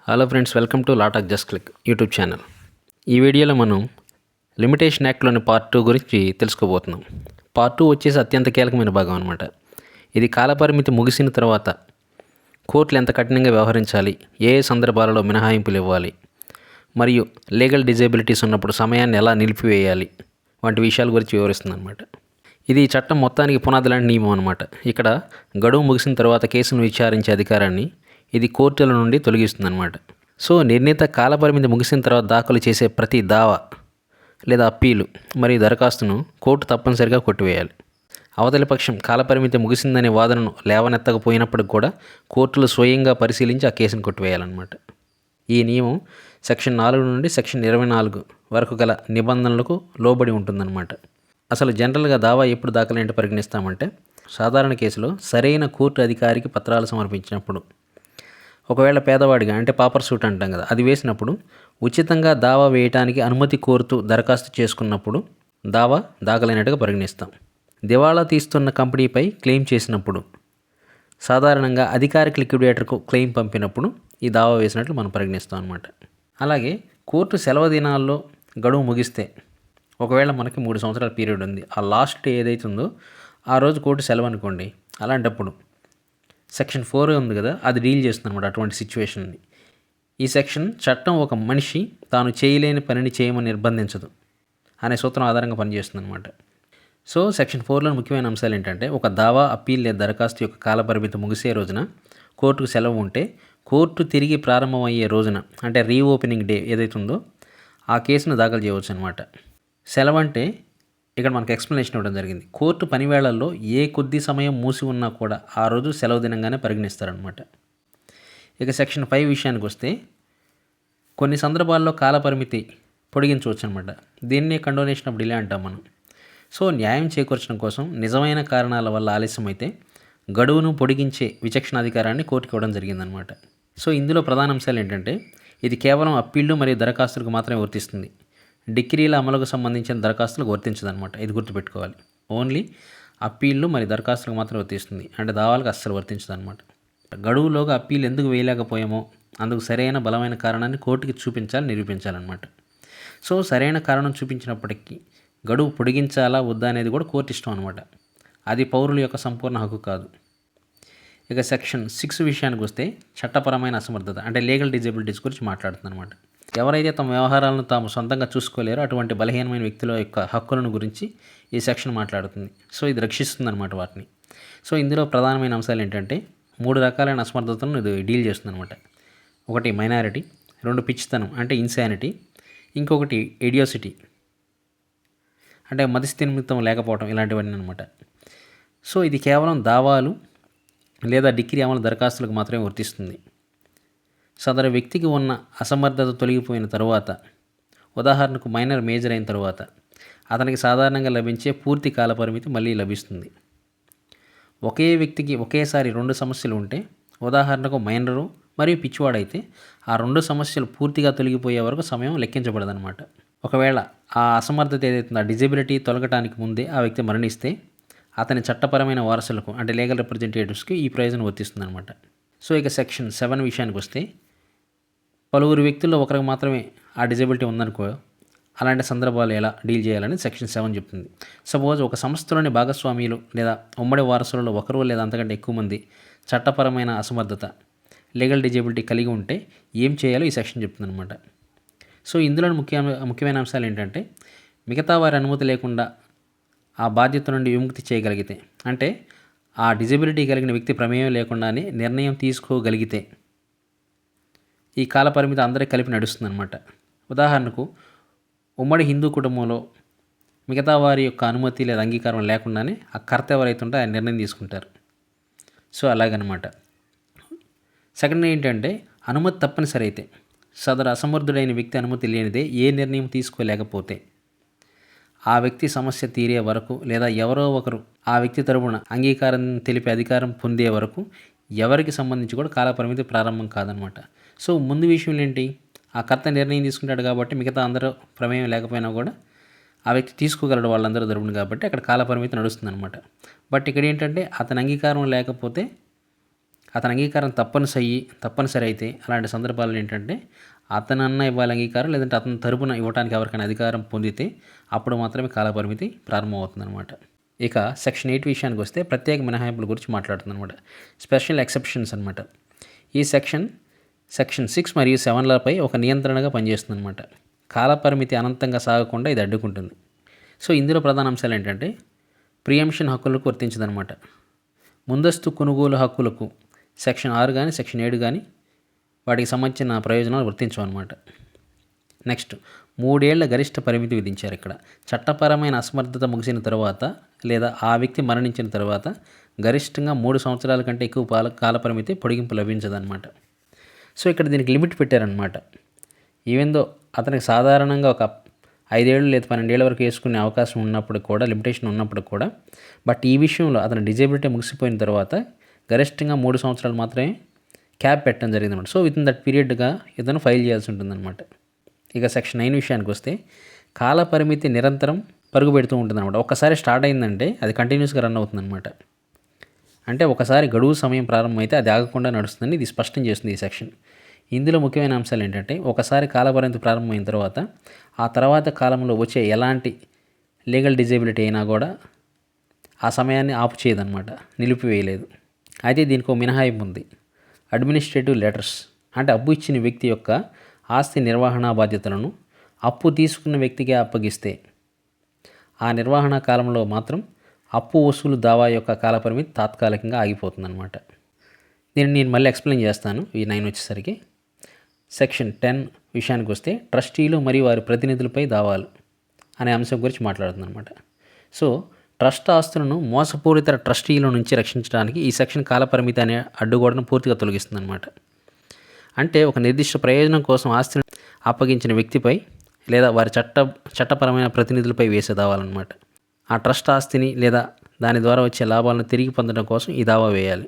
Hello friends, welcome to లాటాక్ just click YouTube channel. ఈ వీడియోలో మనం లిమిటేషన్ యాక్ట్లోని పార్ట్ 2 గురించి తెలుసుకోబోతున్నాం. పార్ట్ 2 వచ్చేసి అత్యంత కీలకమైన భాగం అనమాట. ఇది కాలపరిమితి ముగిసిన తర్వాత కోర్టులు ఎంత కఠినంగా వ్యవహరించాలి, ఏ సందర్భాలలో మినహాయింపులు ఇవ్వాలి, మరియు లీగల్ డిజేబిలిటీస్ ఉన్నప్పుడు సమయాన్ని ఎలా నిలిపివేయాలి వంటి విషయాల గురించి వివరిస్తుంది అనమాట. ఇది చట్టం మొత్తానికి పునాది లాంటి నియమం అనమాట. ఇక్కడ గడువు ముగిసిన తర్వాత కేసును విచారించే అధికారాన్ని ఇది కోర్టుల నుండి తొలగిస్తుందన్నమాట. సో నిర్ణీత కాలపరిమితి ముగిసిన తర్వాత దాఖలు చేసే ప్రతి దావా లేదా అప్పీలు మరియు దరఖాస్తును కోర్టు తప్పనిసరిగా కొట్టివేయాలి. అవతలి పక్షం కాలపరిమితి ముగిసిందనే వాదనను లేవనెత్తకపోయినప్పటికి కూడా కోర్టులు స్వయంగా పరిశీలించి ఆ కేసును కొట్టివేయాలన్నమాట. ఈ నియమం సెక్షన్ 4 నుండి సెక్షన్ 24 వరకు గల నిబంధనలకు లోబడి ఉంటుందన్నమాట. అసలు జనరల్గా దావా ఎప్పుడు దాఖలైనట్టు పరిగణిస్తామంటే, సాధారణ కేసులో సరైన కోర్టు అధికారికి పత్రాలు సమర్పించినప్పుడు, ఒకవేళ పేదవాడిగా అంటే పాపర్ సూట్ అంటాం కదా, అది వేసినప్పుడు, ఉచితంగా దావా వేయటానికి అనుమతి కోరుతూ దరఖాస్తు చేసుకున్నప్పుడు దావా దాఖలైనట్టుగా పరిగణిస్తాం. దివాళా తీస్తున్న కంపెనీపై క్లెయిమ్ చేసినప్పుడు, సాధారణంగా అధికారిక లిక్విడేటర్కు క్లెయిమ్ పంపినప్పుడు ఈ దావా వేసినట్లు మనం పరిగణిస్తాం అన్నమాట. అలాగే కోర్టు సెలవు దినాల్లో గడువు ముగిస్తే, ఒకవేళ మనకి 3 సంవత్సరాల పీరియడ్ ఉంది, ఆ లాస్ట్ డే ఏదైతే ఉందో ఆ రోజు కోర్టు సెలవు అనుకోండి, అలాంటప్పుడు సెక్షన్ 4 ఉంది కదా, అది డీల్ చేస్తుంది అనమాట అటువంటి సిచ్యువేషన్ని. ఈ సెక్షన్ చట్టం ఒక మనిషి తాను చేయలేని పనిని చేయమని నిర్బంధించదు అనే సూత్రం ఆధారంగా పనిచేస్తుంది అనమాట. సో సెక్షన్ 4లోని ముఖ్యమైన అంశాలు ఏంటంటే, ఒక దావా, అప్పీల్ లేదా దరఖాస్తు యొక్క కాలపరిమితి ముగిసే రోజున కోర్టుకు సెలవు ఉంటే, కోర్టు తిరిగి ప్రారంభమయ్యే రోజున అంటే రీఓపెనింగ్ డే ఏదైతే ఉందో ఆ కేసును దాఖలు చేయవచ్చు అనమాట. సెలవు అంటే ఇక్కడ మనకు ఎక్స్ప్లెనేషన్ ఇవ్వడం జరిగింది. కోర్టు పనివేళల్లో ఏ కొద్ది సమయం మూసి ఉన్నా కూడా ఆ రోజు సెలవు దినంగానే పరిగణిస్తారనమాట. ఇక సెక్షన్ 5 విషయానికి వస్తే, కొన్ని సందర్భాల్లో కాలపరిమితి పొడిగించవచ్చు అనమాట. దీన్నే కండోనేషన్ ఆఫ్ డిలే అంటాం మనం. సో న్యాయం చేకూర్చడం కోసం నిజమైన కారణాల వల్ల ఆలస్యం అయితే గడువును పొడిగించే విచక్షణాధికారాన్ని కోర్టుకి ఇవ్వడం జరిగిందనమాట. సో ఇందులో ప్రధాన అంశాలు ఏంటంటే, ఇది కేవలం అప్పీళ్లు మరియు దరఖాస్తులకు మాత్రమే వర్తిస్తుంది. డిగ్రీల అమలుకు సంబంధించిన దరఖాస్తులకు వర్తించదనమాట. ఇది గుర్తుపెట్టుకోవాలి. ఓన్లీ అప్పీళ్లు మరియు దరఖాస్తులకు మాత్రమే వర్తిస్తుంది, అంటే దావాలకు అస్సలు వర్తించదనమాట. గడువులోగా అప్పీల్ ఎందుకు వేయలేకపోయామో అందుకు సరైన బలమైన కారణాన్ని కోర్టుకి నిరూపించాలన్నమాట. సో సరైన కారణం చూపించినప్పటికీ గడువు పొడిగించాలా వద్దా అనేది కూడా కోర్టు ఇష్టం అనమాట. అది పౌరుల యొక్క సంపూర్ణ హక్కు కాదు. ఇక సెక్షన్ 6 విషయానికి వస్తే, చట్టపరమైన అసమర్థత అంటే లీగల్ డిజేబిలిటీస్ గురించి మాట్లాడుతుంది అనమాట. ఎవరైతే తమ వ్యవహారాలను తాము సొంతంగా చూసుకోలేరో అటువంటి బలహీనమైన వ్యక్తుల యొక్క హక్కులను గురించి ఈ సెక్షన్ మాట్లాడుతుంది. సో ఇది రక్షిస్తుంది అనమాట వాటిని. సో ఇందులో ప్రధానమైన అంశాలు ఏంటంటే, 3 రకాలైన అసమర్థతలను ఇది డీల్ చేస్తుంది అనమాట. ఒకటి మైనారిటీ, 2 పిచ్చితనం అంటే ఇన్సానిటీ, ఇంకొకటి ఎడియోసిటీ అంటే మతిస్థిమితం లేకపోవడం, ఇలాంటివన్నీ అనమాట. సో ఇది కేవలం దావాలు లేదా డిగ్రీ అమలు దరఖాస్తులకు మాత్రమే వర్తిస్తుంది. సదరు వ్యక్తికి ఉన్న అసమర్థత తొలగిపోయిన తరువాత, ఉదాహరణకు మైనర్ మేజర్ అయిన తరువాత, అతనికి సాధారణంగా లభించే పూర్తి కాలపరిమితి మళ్ళీ లభిస్తుంది. ఒకే వ్యక్తికి ఒకేసారి 2 సమస్యలు ఉంటే, ఉదాహరణకు మైనరు మరియు పిచ్చివాడైతే, ఆ 2 సమస్యలు పూర్తిగా తొలగిపోయే వరకు సమయం లెక్కించబడదన్నమాట. ఒకవేళ ఆ అసమర్థత ఏదైతుందో ఆ డిజేబిలిటీ తొలగటానికి ముందే ఆ వ్యక్తి మరణిస్తే, అతని చట్టపరమైన వారసులకు అంటే లీగల్ రిప్రజెంటేటివ్స్కి ఈ ప్రయోజనం వర్తిస్తుంది అనమాట. సో ఇక సెక్షన్ 7 విషయానికి వస్తే, పలువురు వ్యక్తుల్లో ఒకరికి మాత్రమే ఆ డిజేబిలిటీ ఉందనుకో, అలాంటి సందర్భాలు ఎలా డీల్ చేయాలని సెక్షన్ 7 చెప్తుంది. సపోజ్ ఒక సంస్థలోని భాగస్వామ్యులు లేదా ఉమ్మడి వారసులలో ఒకరు లేదా అంతకంటే ఎక్కువ మంది చట్టపరమైన అసమర్థత లీగల్ డిజేబిలిటీ కలిగి ఉంటే ఏం చేయాలో ఈ సెక్షన్ చెప్తుంది అనమాట. సో ఇందులో ముఖ్యమైన అంశాలు ఏంటంటే, మిగతా వారి అనుమతి లేకుండా ఆ బాధ్యత నుండి విముక్తి చేయగలిగితే, అంటే ఆ డిజేబిలిటీ కలిగిన వ్యక్తి ప్రమేయం లేకుండానే నిర్ణయం తీసుకోగలిగితే ఈ కాలపరిమితి అందరికీ కలిపి నడుస్తుందన్నమాట. ఉదాహరణకు ఉమ్మడి హిందూ కుటుంబంలో మిగతా వారి యొక్క అనుమతి లేదా అంగీకారం లేకుండానే ఆ కర్త ఎవరైతే ఉంటే ఆయన నిర్ణయం తీసుకుంటారు. సో అలాగనమాట. సెకండ్ ఏంటంటే, అనుమతి తప్పనిసరి అయితే, సదరు అసమర్థుడైన వ్యక్తి అనుమతి లేనిదే ఏ నిర్ణయం తీసుకోలేకపోతే, ఆ వ్యక్తి సమస్య తీరే వరకు లేదా ఎవరో ఒకరు ఆ వ్యక్తి తరపున అంగీకారం తెలిపే అధికారం పొందే వరకు ఎవరికి సంబంధించి కూడా కాలపరిమితి ప్రారంభం కాదనమాట. సో ముందు విషయం ఏంటి, ఆ కర్త నిర్ణయం తీసుకుంటాడు కాబట్టి మిగతా అందరూ ప్రమేయం లేకపోయినా కూడా ఆ వ్యక్తి తీసుకోగలడు వాళ్ళందరూ తరపున, కాబట్టి అక్కడ కాలపరిమితి నడుస్తుందన్నమాట. బట్ ఇక్కడ ఏంటంటే, అతని అంగీకారం లేకపోతే అతని అంగీకారం తప్పనిసరి అయితే అలాంటి సందర్భాల్లో ఏంటంటే అతనన్నా ఇవ్వాలి అంగీకారం, లేదంటే అతని తరపున ఇవ్వడానికి ఎవరికైనా అధికారం పొందితే అప్పుడు మాత్రమే కాలపరిమితి ప్రారంభమవుతుందన్నమాట. ఇక సెక్షన్ 8 విషయానికి వస్తే ప్రత్యేక మినహాయింపుల గురించి మాట్లాడుతుందన్నమాట. స్పెషల్ ఎక్సెప్షన్స్ అనమాట. ఈ సెక్షన్ 6 మరియు 7లపై ఒక నియంత్రణగా పనిచేస్తుందన్నమాట. కాలపరిమితి అనంతంగా సాగకుండా ఇది అడ్డుకుంటుంది. సో ఇందులో ప్రధాన అంశాలు ఏంటంటే ప్రియంషన్ హక్కులకు వర్తించదనమాట. ముందస్తు కొనుగోలు హక్కులకు సెక్షన్ 6 కానీ సెక్షన్ 7 కానీ వాటికి సంబంధించిన ప్రయోజనాలు వర్తించవన్నమాట. నెక్స్ట్ 3 ఏళ్ల గరిష్ట పరిమితి విధించారు. ఇక్కడ చట్టపరమైన అసమర్థత ముగిసిన తర్వాత లేదా ఆ వ్యక్తి మరణించిన తర్వాత గరిష్టంగా 3 సంవత్సరాల కంటే ఎక్కువ కాలపరిమితి పొడిగింపు లభించదన్నమాట. సో ఇక్కడ దీనికి లిమిట్ పెట్టారనమాట. ఈవెందో అతనికి సాధారణంగా ఒక 5 ఏళ్ళు లేదా 12 ఏళ్ళ వరకు వేసుకునే అవకాశం ఉన్నప్పుడు కూడా, లిమిటేషన్ ఉన్నప్పుడు కూడా, బట్ ఈ విషయంలో అతని డిజేబిలిటీ ముగిసిపోయిన తర్వాత గరిష్టంగా 3 సంవత్సరాలు మాత్రమే క్యాప్ పెట్టడం జరిగిందన్నమాట. సో విత్ ఇన్ దట్ పీరియడ్గా ఇతను ఫైల్ చేయాల్సి ఉంటుందన్నమాట. ఇక సెక్షన్ 9 విషయానికి వస్తే కాల పరిమితి నిరంతరం పరుగు పెడుతూ ఉంటుందన్నమాట. ఒకసారి స్టార్ట్ అయిందంటే అది కంటిన్యూస్గా రన్ అవుతుందన్నమాట. అంటే ఒకసారి గడువు సమయం ప్రారంభమైతే అది ఆగకుండా నడుస్తుందని ఇది స్పష్టం చేస్తుంది ఈ సెక్షన్. ఇందులో ముఖ్యమైన అంశాలు ఏంటంటే ఒకసారి కాలపరిమితి ప్రారంభమైన తర్వాత ఆ తర్వాత కాలంలో వచ్చే ఎలాంటి లీగల్ డిజేబిలిటీ అయినా కూడా ఆ సమయాన్ని ఆపు చేయదన్నమాట, నిలిపివేయలేదు. అయితే దీనికి ఒక మినహాయింపు ఉంది. అడ్మినిస్ట్రేటివ్ లెటర్స్ అంటే అప్పు ఇచ్చిన వ్యక్తి యొక్క ఆస్తి నిర్వహణ బాధ్యతలను అప్పు తీసుకున్న వ్యక్తికి అప్పగిస్తే ఆ నిర్వహణ కాలంలో మాత్రం అప్పు వసూలు దావా యొక్క కాలపరిమితి తాత్కాలికంగా ఆగిపోతుందన్నమాట. దీన్ని నేను మళ్ళీ ఎక్స్ప్లెయిన్ చేస్తాను. ఈ 9 వచ్చేసరికి సెక్షన్ 10 విషయానికి వస్తే ట్రస్టీలు మరియు వారి ప్రతినిధులపై దావాలు అనే అంశం గురించి మాట్లాడుతుందన్నమాట. సో ట్రస్ట్ ఆస్తులను మోసపూరిత ట్రస్టీల నుంచి రక్షించడానికి ఈ సెక్షన్ కాలపరిమితి అనే అడ్డుగోడను పూర్తిగా తొలగిస్తుందన్నమాట. అంటే ఒక నిర్దిష్ట ప్రయోజనం కోసం ఆస్తిని అప్పగించిన వ్యక్తిపై లేదా వారి చట్టపరమైన ప్రతినిధులపై వేసే దావాలన్నమాట. ఆ ట్రస్ట్ ఆస్తిని లేదా దాని ద్వారా వచ్చే లాభాలను తిరిగి పొందడం కోసం ఈ దావా వేయాలి.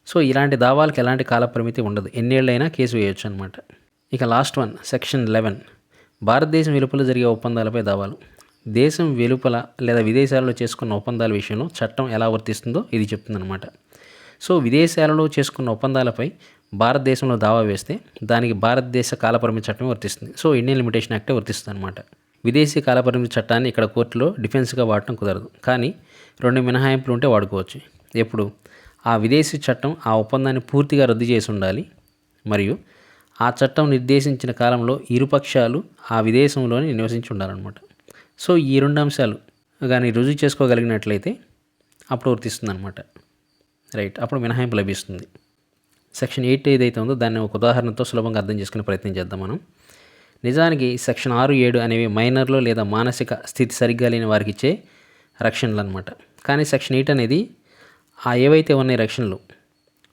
సో ఇలాంటి దావాలకు ఎలాంటి కాలపరిమితి ఉండదు, ఎన్నేళ్ళైనా కేసు వేయొచ్చు అనమాట. ఇక లాస్ట్ వన్ సెక్షన్ 11 భారతదేశం వెలుపల జరిగే ఒప్పందాలపై దావాలు. దేశం వెలుపల లేదా విదేశాలలో చేసుకున్న ఒప్పందాల విషయంలో చట్టం ఎలా వర్తిస్తుందో ఇది చెప్తుందన్నమాట. సో విదేశాలలో చేసుకున్న ఒప్పందాలపై భారతదేశంలో దావా వేస్తే దానికి భారతదేశ కాలపరిమితి చట్టం వర్తిస్తుంది. సో ఇండియన్ లిమిటేషన్ యాక్టే వర్తిస్తుంది అనమాట. విదేశీ కాలపరిమితి చట్టాన్ని ఇక్కడ కోర్టులో డిఫెన్స్గా వాడటం కుదరదు, కానీ 2 మినహాయింపులు ఉంటే వాడుకోవచ్చు. ఎప్పుడు ఆ విదేశీ చట్టం ఆ ఒప్పందాన్ని పూర్తిగా రద్దు చేసి ఉండాలి, మరియు ఆ చట్టం నిర్దేశించిన కాలంలో ఇరుపక్షాలు ఆ విదేశంలోనే నివసించి ఉండాలన్నమాట. సో ఈ 2 అంశాలు కానీ రుజువు చేసుకోగలిగినట్లయితే అప్పుడు వర్తిస్తుందన్నమాట. రైట్, అప్పుడు మినహాయింపు లభిస్తుంది. సెక్షన్ 8 ఏదైతే ఉందో దాన్ని ఒక ఉదాహరణతో సులభంగా అర్థం చేసుకునే ప్రయత్నం చేద్దాం మనం. నిజానికి సెక్షన్ 6, 7 అనేవి మైనర్లు లేదా మానసిక స్థితి సరిగ్గా లేని వారికి ఇచ్చే రక్షణలు అనమాట. కానీ సెక్షన్ 8 అనేది ఏవైతే ఉన్నాయి రక్షణలు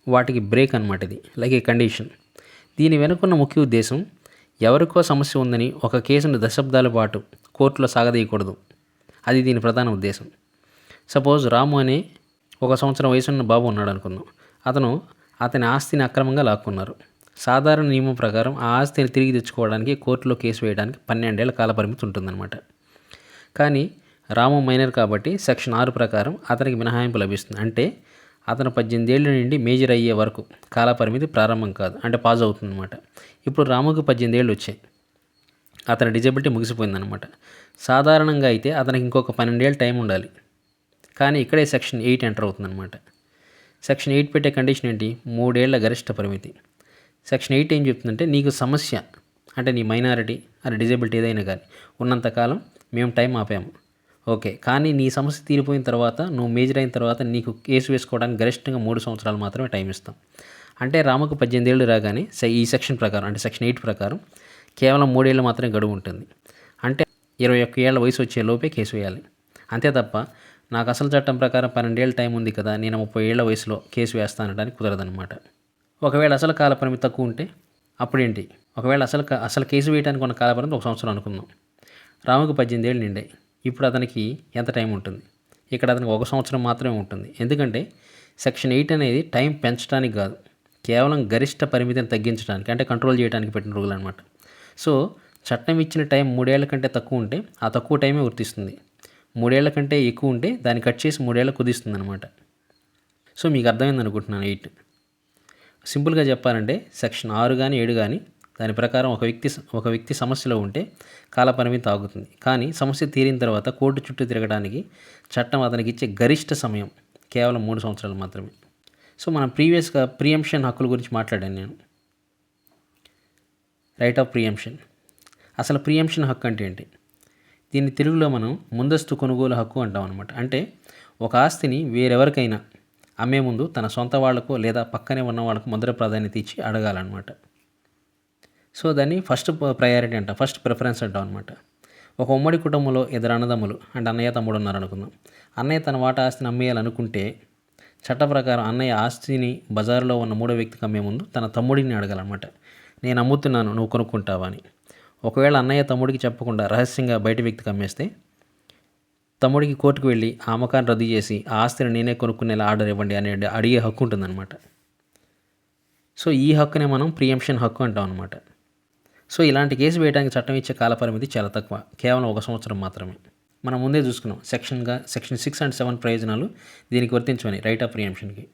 వాటికి బ్రేక్ అనమాట. ఇది లైక్ ఏ కండిషన్. దీని వెనుకున్న ముఖ్య ఉద్దేశం ఎవరికో సమస్య ఉందని ఒక కేసును దశాబ్దాల పాటు కోర్టులో సాగదీయకూడదు. అది దీని ప్రధాన ఉద్దేశం. సపోజ్ రాము అనే 1 సంవత్సరం వయసున్న బాబు ఉన్నాడు అనుకుందాం. అతని ఆస్తిని అక్రమంగా లాక్కున్నారు. సాధారణ నియమం ప్రకారం ఆ ఆస్తిని తిరిగి తెచ్చుకోవడానికి కోర్టులో కేసు వేయడానికి 12 ఏళ్ల కాలపరిమితి ఉంటుందన్నమాట. కానీ రాము మైనర్ కాబట్టి సెక్షన్ 6 ప్రకారం అతనికి మినహాయింపు లభిస్తుంది. అంటే అతను 18 ఏళ్ళ నుండి మేజర్ అయ్యే వరకు కాలపరిమితి ప్రారంభం కాదు, అంటే పాజ్ అవుతుందన్నమాట. ఇప్పుడు రాముకు 18 ఏళ్ళు వచ్చాయి, అతని డిజబిలిటీ ముగిసిపోయిందనమాట. సాధారణంగా అయితే అతనికి ఇంకొక 12 ఏళ్ళు టైం ఉండాలి, కానీ ఇక్కడే సెక్షన్ 8 ఎంటర్ అవుతుందన్నమాట. సెక్షన్ 8 పెట్టే కండిషన్ ఏంటి? 3 ఏళ్ల గరిష్ట పరిమితి. సెక్షన్ 8 ఏం చెప్తుందంటే నీకు సమస్య అంటే నీ మైనారిటీ అది డిజబిలిటీ ఏదైనా కానీ ఉన్నంతకాలం మేము టైం ఆపాము, ఓకే. కానీ నీ సమస్య తీరిపోయిన తర్వాత నువ్వు మేజర్ అయిన తర్వాత నీకు కేసు వేసుకోవడానికి గరిష్టంగా 3 సంవత్సరాలు మాత్రమే టైం ఇస్తాం. అంటే రాముకు 18 ఏళ్ళు రాగానే ఈ సెక్షన్ ప్రకారం అంటే సెక్షన్ 8 ప్రకారం కేవలం 3 ఏళ్ళు మాత్రమే గడువు ఉంటుంది. అంటే 21 ఏళ్ళ వయసు వచ్చే లోపే కేసు వేయాలి. అంతే తప్ప నాకు అసలు చట్టం ప్రకారం 12 ఏళ్ళ టైం ఉంది కదా, నేను 30 ఏళ్ల వయసులో కేసు వేస్తానడానికి కుదరదనమాట. ఒకవేళ అసలు కాలపరిమితి తక్కువ ఉంటే అప్పుడేంటి? ఒకవేళ అసలు కేసు వేయడానికి ఉన్న కాలపరిమితి 1 సంవత్సరం అనుకుందాం. రాముకు 18 ఏళ్ళు నిండాయి. ఇప్పుడు అతనికి ఎంత టైం ఉంటుంది? ఇక్కడ అతనికి 1 సంవత్సరం మాత్రమే ఉంటుంది. ఎందుకంటే సెక్షన్ 8 అనేది టైం పెంచడానికి కాదు, కేవలం గరిష్ట పరిమితిని తగ్గించడానికి అంటే కంట్రోల్ చేయడానికి పెట్టిన రూల్ అనమాట. సో చట్టం ఇచ్చిన టైం 3 ఏళ్ల కంటే తక్కువ ఉంటే ఆ తక్కువ టైమే వర్తిస్తుంది. 3 ఏళ్ల కంటే ఎక్కువ ఉంటే దాన్ని కట్ చేసి 3 ఏళ్ళకు కుదిస్తుంది అనమాట. సో మీకు అర్థమైంది అనుకుంటున్నాను 8. సింపుల్గా చెప్పాలంటే సెక్షన్ 6 కానీ 7 కానీ దాని ప్రకారం ఒక వ్యక్తి సమస్యలో ఉంటే కాలపరిమితి ఆగుతుంది. కానీ సమస్య తీరిన తర్వాత కోర్టు చుట్టూ తిరగడానికి చట్టం అతనికి ఇచ్చే గరిష్ట సమయం కేవలం 3 సంవత్సరాలు మాత్రమే. సో మనం ప్రీవియస్గా ప్రియంప్షన్ హక్కుల గురించి మాట్లాడాను నేను. Right of preemption. అసలు ప్రియంప్షన్ హక్కు అంటే ఏంటి? దీన్ని తెలుగులో మనం ముందస్తు కొనుగోలు హక్కు అంటాం అనమాట. అంటే ఒక ఆస్తిని వేరెవరికైనా అమ్మే ముందు తన సొంత వాళ్లకు లేదా పక్కనే ఉన్న వాళ్ళకు మొదటి ప్రాధాన్యత ఇచ్చి అడగాలన్నమాట. సో దాన్ని ఫస్ట్ ప్రయారిటీ అంటాం, ఫస్ట్ ప్రిఫరెన్స్ అంటాం అనమాట. ఒక ఉమ్మడి కుటుంబంలో ఇద్దరు అన్నదమ్ములు అంటే అన్నయ్య తమ్ముడు ఉన్నారనుకుందాం. అన్నయ్య తన వాటా ఆస్తిని అమ్మేయాలనుకుంటే చట్ట ప్రకారం అన్నయ్య ఆస్తిని బజారులో ఉన్న మూడో వ్యక్తికి అమ్మే ముందు తన తమ్ముడిని అడగాలన్నమాట. నేను అమ్ముతున్నాను, నువ్వు కొనుక్కుంటావా అని. ఒకవేళ అన్నయ్య తమ్ముడికి చెప్పకుండా రహస్యంగా బయట వ్యక్తికి అమ్మేస్తే తమ్ముడికి కోర్టుకు వెళ్ళి ఆ అమ్మకాన్ని రద్దు చేసి ఆ ఆస్తిని నేనే కొనుక్కునేలా ఆర్డర్ ఇవ్వండి అని అడిగే హక్కు ఉంటుందన్నమాట. సో ఈ హక్కునే మనం ప్రియంప్షన్ హక్కు అంటాం అనమాట. సో ఇలాంటి కేసు వేయడానికి చట్టం ఇచ్చే కాలపరిమితి చాలా తక్కువ, కేవలం 1 సంవత్సరం మాత్రమే. మనం ముందే చూసుకున్నాం సెక్షన్ 6 అండ్ 7 ప్రయోజనాలు దీనికి వర్తించమని రైట్ ఆఫ్ ప్రియంప్షన్కి.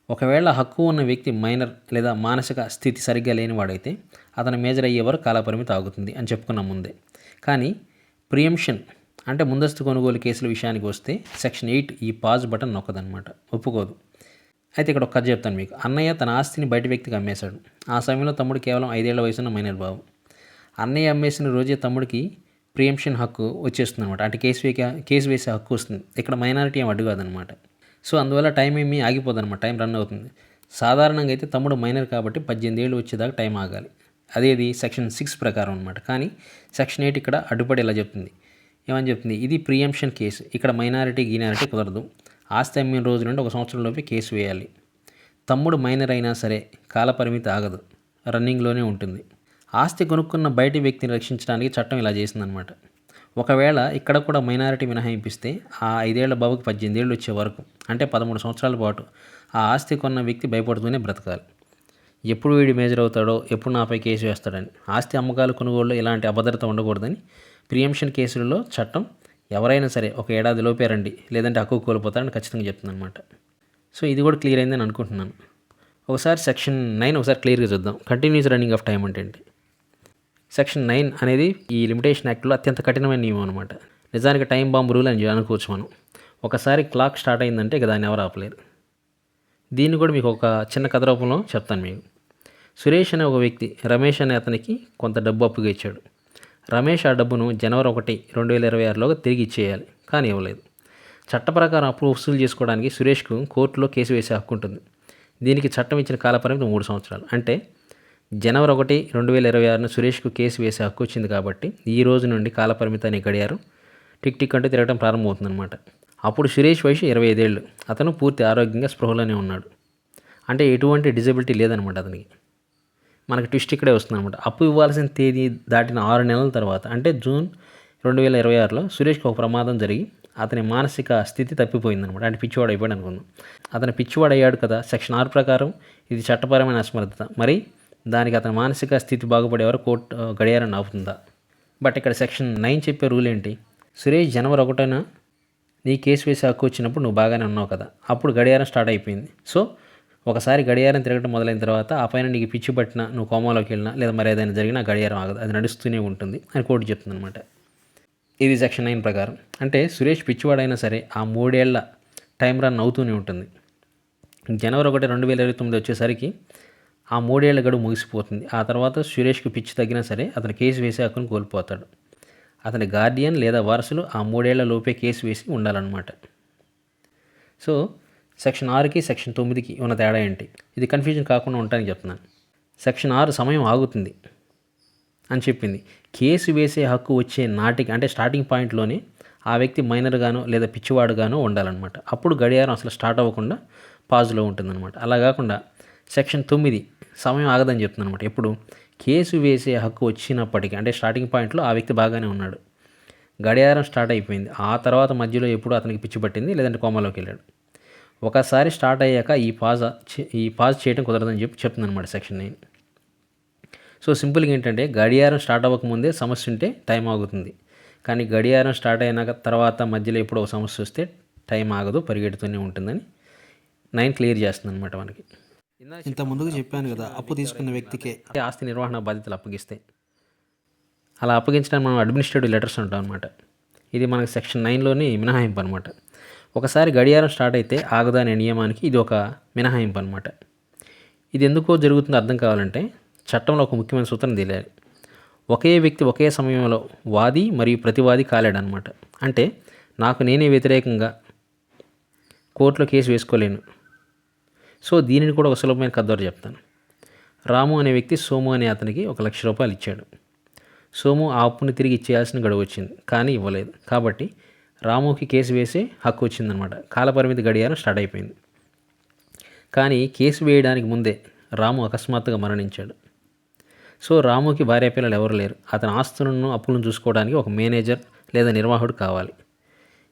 ఒకవేళ హక్కు ఉన్న వ్యక్తి మైనర్ లేదా మానసిక స్థితి సరిగ్గా లేనివాడైతే అతను మేజర్ అయ్యే వరకు కాలపరిమితి ఆగుతుంది అని చెప్పుకున్నాం ముందే. కానీ ప్రియంప్షన్ అంటే ముందస్తు కొనుగోలు కేసుల విషయానికి వస్తే సెక్షన్ 8 ఈ పాజ్ బటన్ నొక్కదనమాట, ఒప్పుకోదు. అయితే ఇక్కడ ఒక కథ చెప్తాను మీకు. అన్నయ్య తన ఆస్తిని బయట వ్యక్తికి అమ్మేశాడు. ఆ సమయంలో తమ్ముడు కేవలం 5 ఏళ్ల వయసున్న మైనర్ బాబు. అన్నయ్య అమ్మేసిన రోజే తమ్ముడికి ప్రియంప్షన్ హక్కు వచ్చేస్తుంది అనమాట. అంటే కేసు వేసే హక్కు వస్తుంది. ఇక్కడ మైనారిటీ ఏం అడ్డు కాదనమాట. సో అందువల్ల టైం ఏమీ ఆగిపోదన్నమాట, టైం రన్ అవుతుంది. సాధారణంగా అయితే తమ్ముడు మైనర్ కాబట్టి 18 ఏళ్ళు వచ్చేదాకా టైం ఆగాలి. అదేది సెక్షన్ 6 ప్రకారం అనమాట. కానీ సెక్షన్ 8 ఇక్కడ అడ్డుపడి ఇలా చెప్తుంది. ఏమని చెప్తుంది? ఇది ప్రియంప్షన్ కేసు, ఇక్కడ మైనారిటీ కుదరదు. ఆస్తి అమ్మిన రోజు నుండి 1 సంవత్సరంలోపే కేసు వేయాలి. తమ్ముడు మైనర్ అయినా సరే కాలపరిమితి ఆగదు, రన్నింగ్లోనే ఉంటుంది. ఆస్తి కొనుక్కున్న బయటి వ్యక్తిని రక్షించడానికి చట్టం ఇలా చేసిందనమాట. ఒకవేళ ఇక్కడ కూడా మైనారిటీ మినహాయింపిస్తే ఆ 5 ఏళ్ల బాబుకి 18 ఏళ్ళు వచ్చే వరకు అంటే 13 సంవత్సరాల పాటు ఆ ఆస్తి కొన్న వ్యక్తి భయపడుతూనే బ్రతకాలి. ఎప్పుడు వీడి మేజర్ అవుతాడో, ఎప్పుడు నాపై కేసు వేస్తాడని. ఆస్తి అమ్మకాలు కొనుగోలులో ఇలాంటి అభద్రత ఉండకూడదని ప్రియంప్షన్ కేసులలో చట్టం ఎవరైనా సరే 1 ఏడాది లోపే రండి లేదంటే హక్కు కోల్పోతారని ఖచ్చితంగా చెప్తుంది అనమాట. సో ఇది కూడా క్లియర్ అయిందని అనుకుంటున్నాను. ఒకసారి సెక్షన్ 9 ఒకసారి క్లియర్గా చూద్దాం. కంటిన్యూస్ రన్నింగ్ ఆఫ్ టైం అంటే ఏంటి? సెక్షన్ 9 అనేది ఈ లిమిటేషన్ యాక్ట్లో అత్యంత కఠినమైన నియమం అనమాట. నిజానికి టైం బాంబ్ రూల్ అని అనుకోవచ్చు మనం. ఒకసారి క్లాక్ స్టార్ట్ అయిందంటే ఇక దాన్ని ఎవరు ఆపలేరు. దీన్ని కూడా మీకు ఒక చిన్న కథ రూపంలో చెప్తాను మీకు. సురేష్ అనే ఒక వ్యక్తి రమేష్ అనే అతనికి కొంత డబ్బు అప్పుగా ఇచ్చాడు. రమేష్ ఆ డబ్బును జనవరి 1, 2026లోగా తిరిగి ఇచ్చేయాలి, కానీ ఇవ్వలేదు. చట్ట ప్రకారం అప్పు వసూలు చేసుకోవడానికి సురేష్కు కోర్టులో కేసు వేసే హక్కు ఉంటుంది. దీనికి చట్టం ఇచ్చిన కాలపరిమితి 3 సంవత్సరాలు. అంటే జనవరి 1, 2026 సురేష్కు కేసు వేసే హక్కు వచ్చింది కాబట్టి ఈ రోజు నుండి కాలపరిమితి అనే గడియారం టిక్ అంటూ తిరగడం ప్రారంభమవుతుందన్నమాట. అప్పుడు సురేష్ వయసు 25 ఏళ్ళు. అతను పూర్తి ఆరోగ్యంగా స్పృహలోనే ఉన్నాడు. అంటే ఎటువంటి డిజబిలిటీ లేదనమాట అతనికి. మనకి ట్విస్ట్ ఇక్కడే వస్తుందన్నమాట. అప్పు ఇవ్వాల్సిన తేదీ దాటిన 6 నెలల తర్వాత అంటే జూన్ 2026లో సురేష్కి ఒక ప్రమాదం జరిగి అతని మానసిక స్థితి తప్పిపోయిందనమాట. అంటే పిచ్చివాడు అయిపోయాడు అనుకుందాం. అతను పిచ్చివాడు అయ్యాడు కదా, సెక్షన్ 6 ప్రకారం ఇది చట్టపరమైన అసమర్థత. మరి దానికి అతని మానసిక స్థితి బాగుపడే వరకు కోర్టు గడియారాన్ని ఆపుతుందా? బట్ ఇక్కడ సెక్షన్ 9 చెప్పే రూల్ ఏంటి? సురేష్ జనవరి 1న నీ కేసు వేసే హక్కు వచ్చినప్పుడు నువ్వు బాగానే ఉన్నావు కదా, అప్పుడు గడియారం స్టార్ట్ అయిపోయింది. సో ఒకసారి గడియారం తిరగడం మొదలైన తర్వాత ఆ పైన నీకు పిచ్చి పట్టినా, నువ్వు కోమాలోకి వెళ్ళినా లేదా మరి ఏదైనా జరిగినా గడియారం ఆగదు, అది నడుస్తూనే ఉంటుంది అని కోర్టు చెప్తుంది అనమాట. ఇది సెక్షన్ 9 ప్రకారం. అంటే సురేష్ పిచ్చివాడైనా సరే ఆ 3 ఏళ్ల టైం రన్ అవుతూనే ఉంటుంది. జనవరి 1, 2029 వచ్చేసరికి ఆ 3 ఏళ్ల గడువు ముగిసిపోతుంది. ఆ తర్వాత సురేష్కి పిచ్చి తగ్గినా సరే అతను కేసు వేసే హక్కును కోల్పోతాడు. అతని గార్డియన్ లేదా వారసులు ఆ 3 ఏళ్ల లోపే కేసు వేసి ఉండాలన్నమాట. సో సెక్షన్ 6కి సెక్షన్ 9కి ఉన్న తేడా ఏంటి? ఇది కన్ఫ్యూజన్ కాకుండా ఉండటానికి చెప్తున్నాను. సెక్షన్ 6 సమయం ఆగుతుంది అని చెప్పింది. కేసు వేసే హక్కు వచ్చే నాటికి అంటే స్టార్టింగ్ పాయింట్లోనే ఆ వ్యక్తి మైనర్గానో లేదా పిచ్చివాడుగానో ఉండాలన్నమాట. అప్పుడు గడియారం అసలు స్టార్ట్ అవ్వకుండా పాజ్లో ఉంటుందన్నమాట. అలా కాకుండా సెక్షన్ 9 సమయం ఆగదని చెప్తుంది అనమాట. ఎప్పుడు కేసు వేసే హక్కు వచ్చినప్పటికీ అంటే స్టార్టింగ్ పాయింట్లో ఆ వ్యక్తి బాగానే ఉన్నాడు, గడియారం స్టార్ట్ అయిపోయింది, ఆ తర్వాత మధ్యలో ఎప్పుడు అతనికి పిచ్చి పట్టింది లేదంటే కోమాలోకి వెళ్ళాడు. ఒకసారి స్టార్ట్ అయ్యాక ఈ పాజ్ చేయడం కుదరదని చెప్తుంది అనమాట సెక్షన్ 9. సో సింపుల్గా ఏంటంటే గడియారం స్టార్ట్ అవ్వకముందే సమస్య ఉంటే టైం ఆగుతుంది, కానీ గడియారం స్టార్ట్ అయినాక తర్వాత మధ్యలో ఎప్పుడో ఒక సమస్య వస్తే టైం ఆగదు, పరిగెడుతూనే ఉంటుందని 9 క్లియర్ చేస్తుంది అనమాట మనకి. ఇంత ముందుకు చెప్పాను కదా, అప్పు తీసుకున్న వ్యక్తికే ఆస్తి నిర్వహణ బాధ్యతలు అప్పగిస్తే అలా అప్పగించడానికి మనం అడ్మినిస్ట్రేటివ్ లెటర్స్ అంటాం అనమాట. ఇది మనకి సెక్షన్ 9లోని మినహాయింపు అనమాట. ఒకసారి గడియారం స్టార్ట్ అయితే ఆగదు అనే నియమానికి ఇది ఒక మినహాయింపు అనమాట. ఇది ఎందుకో జరుగుతుందో అర్థం కావాలంటే చట్టంలో ఒక ముఖ్యమైన సూత్రం తెలియాలి. ఒకే వ్యక్తి ఒకే సమయంలో వాది మరియు ప్రతివాది కాలేడనమాట. అంటే నాకు నేనే వ్యతిరేకంగా కోర్టులో కేసు వేసుకోలేను. సో దీనిని కూడా ఒక సులభమైన కథ ద్వారా చెప్తాను. రాము అనే వ్యక్తి సోము అనే అతనికి 1,00,000 రూపాయలు ఇచ్చాడు. సోము ఆ అప్పుని తిరిగి ఇచ్చేయాల్సిన గడువు వచ్చింది, కానీ ఇవ్వలేదు. కాబట్టి రాముకి కేసు వేసే హక్కు వచ్చిందనమాట. కాలపరిమితి గడియారం స్టార్ట్ అయిపోయింది. కానీ కేసు వేయడానికి ముందే రాము అకస్మాత్తుగా మరణించాడు. సో రాముకి భార్య పిల్లలు ఎవరు లేరు. అతని ఆస్తులను అప్పులను చూసుకోవడానికి ఒక మేనేజర్ లేదా నిర్వాహకుడు కావాలి.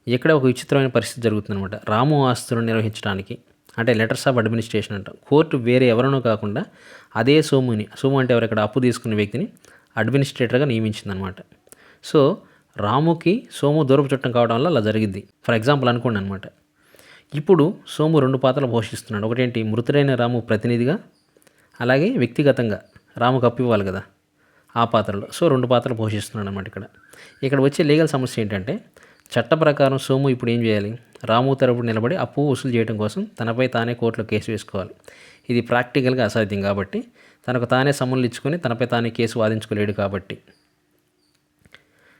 ఇక్కడ ఒక విచిత్రమైన పరిస్థితి జరుగుతుందన్నమాట. రాము ఆస్తులను నిర్వహించడానికి అంటే లెటర్స్ ఆఫ్ అడ్మినిస్ట్రేషన్ అంటాం. కోర్టు వేరే ఎవరినో కాకుండా అదే సోము అంటే ఎవరు, ఇక్కడ అప్పు తీసుకున్న వ్యక్తిని అడ్మినిస్ట్రేటర్గా నియమించిందనమాట. సో రాముకి సోము దూరపు చుట్టం కావడం వల్ల అలా జరిగింది. ఫర్ ఎగ్జాంపుల్ అనుకోండి అనమాట. ఇప్పుడు సోము 2 పాత్రలు పోషిస్తున్నాడు. ఒకటేంటి, మృతుడైన రాము ప్రతినిధిగా, అలాగే వ్యక్తిగతంగా రాముకు అప్పు ఇవ్వాలి కదా ఆ పాత్రలో. సో 2 పాత్రలు పోషిస్తున్నాడు అనమాట. ఇక్కడ వచ్చే లీగల్ సమస్య ఏంటంటే, చట్ట ప్రకారం సోము ఇప్పుడు ఏం చేయాలి, రాము తరపున నిలబడి అప్పు వసూలు చేయడం కోసం తనపై తానే కోర్టులో కేసు వేసుకోవాలి. ఇది ప్రాక్టికల్గా అసాధ్యం కాబట్టి, తనకు తానే సమ్మన్లు ఇచ్చుకొని తనపై తానే కేసు వాదించుకోలేడు కాబట్టి.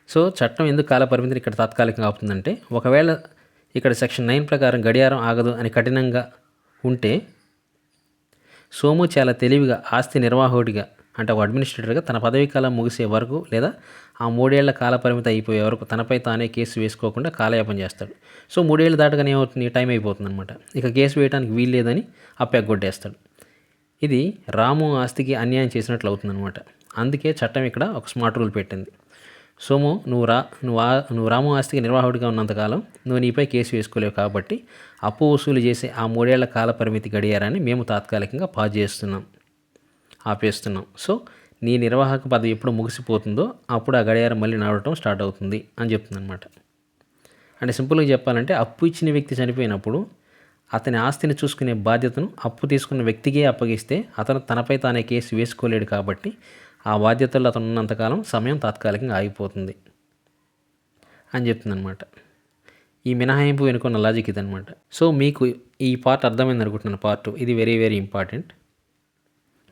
సో చట్టం ఎందుకు కాలపరిమితిని ఇక్కడ తాత్కాలికంగా ఆపుతుందంటే, ఒకవేళ ఇక్కడ సెక్షన్ 9 ప్రకారం గడియారం ఆగదు అని కఠినంగా ఉంటే సోము చాలా తెలివిగా ఆస్తి నిర్వాహకుడిగా అంటే ఒక అడ్మినిస్ట్రేటర్గా తన పదవీ కాలం ముగిసే వరకు లేదా ఆ 3 ఏళ్ల కాల పరిమితి అయిపోయే వరకు తనపై తానే కేసు వేసుకోకుండా కాలయాపన చేస్తాడు. సో 3 ఏళ్ళు దాటగానే ఏమవుతుంది, టైం అయిపోతుంది అనమాట. ఇక కేసు వేయడానికి వీలు లేదని అప్పెగ్గొట్టేస్తాడు. ఇది రాము ఆస్తికి అన్యాయం చేసినట్లు అవుతుందన్నమాట. అందుకే చట్టం ఇక్కడ ఒక స్మార్ట్ రూల్ పెట్టింది. సోము, నువ్వు రాము ఆస్తికి నిర్వాహకుడిగా ఉన్నంతకాలం నువ్వు నీపై కేసు వేసుకోలేవు. కాబట్టి అప్పు వసూలు చేసే ఆ 3 ఏళ్ల కాల పరిమితి గడియారాన్ని మేము తాత్కాలికంగా ఆపేస్తున్నాం. సో నీ నిర్వాహక పదవి ఎప్పుడు ముగిసిపోతుందో అప్పుడు ఆ గడియారం మళ్ళీ నడవటం స్టార్ట్ అవుతుంది అని చెప్తుందన్నమాట. అంటే సింపుల్గా చెప్పాలంటే, అప్పు ఇచ్చిన వ్యక్తి చనిపోయినప్పుడు అతని ఆస్తిని చూసుకునే బాధ్యతను అప్పు తీసుకున్న వ్యక్తికే అప్పగిస్తే అతను తనపై తానే కేసు వేసుకోలేడు. కాబట్టి ఆ బాధ్యతల్లో అతను ఉన్నంతకాలం సమయం తాత్కాలికంగా ఆగిపోతుంది అని చెప్తుందన్నమాట. ఈ మినహాయింపు వెనుకున్న లాజిక్ ఇదనమాట. సో మీకు ఈ పార్ట్ అర్థమైంది అనుకుంటున్నాను. పార్ట్ 2 ఇది వెరీ వెరీ ఇంపార్టెంట్.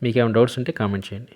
మీకు ఏమైనా డౌట్స్ ఉంటే కామెంట్ చేయండి.